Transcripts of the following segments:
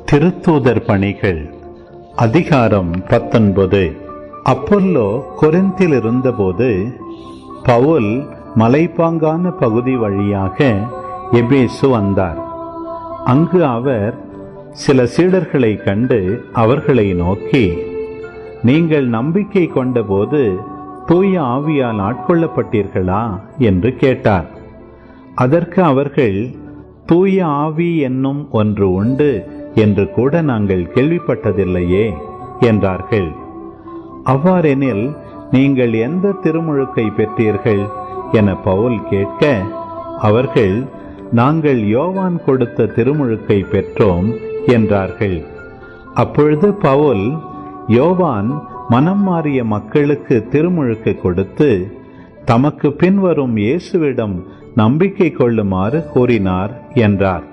திருத்தூதர் பணிகள் அதிகாரம் 19. அப்போல்லோ கொரிந்தில் இருந்தபோது பவுல் மலைப்பாங்கான பகுதி வழியாக எபேசு வந்தார். அங்கு அவர் சில சீடர்களை கண்டு அவர்களை நோக்கி, நீங்கள் நம்பிக்கை கொண்டபோது தூய ஆவியால் ஆட்கொள்ளப்பட்டீர்களா என்று கேட்டார். அதற்கு அவர்கள், தூய ஆவி என்னும் ஒன்று உண்டு என்று கூட நாங்கள் கேள்விப்பட்டதில்லையே என்றார்கள். அவ்வாறெனில் நீங்கள் எந்த திருமுழுக்கை பெற்றீர்கள் என பவுல் கேட்க, அவர்கள், நாங்கள் யோவான் கொடுத்த திருமுழுக்கை பெற்றோம் என்றார்கள். அப்பொழுது பவுல் யோவான் மனம் மாறிய மக்களுக்கு திருமுழுக்கு கொடுத்து தமக்கு பின்வரும் இயேசுவிடம் நம்பிக்கை கொள்ளுமாறு கூறினார் என்றார்.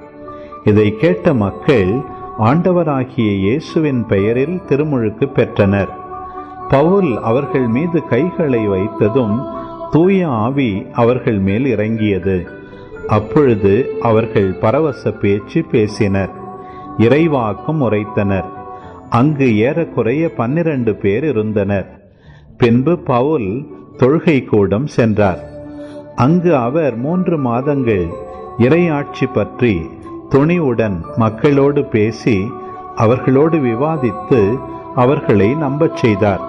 இதை கேட்ட மக்கள் ஆண்டவராகிய இயேசுவின் பெயரில் திருமுழுக்கு பெற்றனர். பவுல் அவர்கள் மீது கைகளை வைத்ததும் தூய ஆவி அவர்கள் மேல் இறங்கியது. அப்பொழுது அவர்கள் பரவச பேச்சு பேசினர், இறைவாக்கும் உரைத்தனர். அங்கு ஏறக்குறைய 12 பேர் இருந்தனர். பின்பு பவுல் தொழுகை கூடம் சென்றார். அங்கு அவர் 3 மாதங்கள் இறையாட்சி பற்றி துணிவுடன் மக்களோடு பேசி அவர்களோடு விவாதித்து அவர்களை நம்பச் செய்தார்.